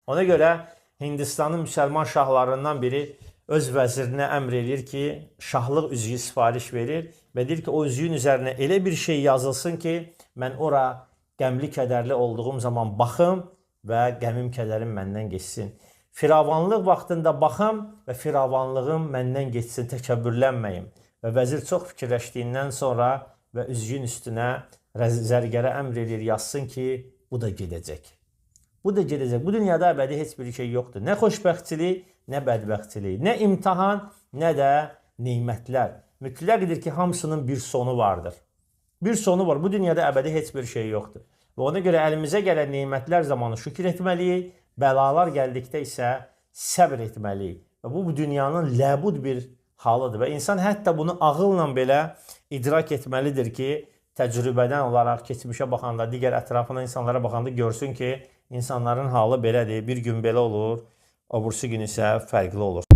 Ona görə Hindistanın müsəlman şahlarından biri öz vəzirinə əmr edir ki, şahlıq üzüyü sifariş verir və deyir ki, o üzüyün üzərinə elə bir şey yazılsın ki, mən ora qəmli, kədərli olduğum zaman baxım və qəmim, kədərim məndən geçsin. Firavanlıq vaxtında baxım və firavanlığım məndən geçsin, təkəbbürlənməyim. Və vəzir çox fikirləşdiyindən sonra və üzüyün üstünə zərgərə əmr edir, yazsın ki, bu da gedəcək. Bu da gedəcək. Bu dünyada əbədi heç bir şey yoxdur. Nə xoşbəxtçilik, nə bədbəxtçilik, nə imtahan, nə də neymətlər. Mütləqdir ki, hamısının bir sonu vardır. Bir sonu var. Bu dünyada əbədi heç bir şey yoxdur. Və ona görə əlimizə gələn neymətlər zamanı şükür etməliyik, bəlalar gəldikdə isə səbr etməliyik. Və bu dünyanın ləbud bir halıdır. Və insan hətta bunu ağılla belə idrak etməlidir ki, təcrübədən olaraq keçmişə baxanda, digər ətrafına insanlara baxanda görsün ki, insanların halı belədir. Bir gün belə olur, öbürsü gün isə fərqli olur.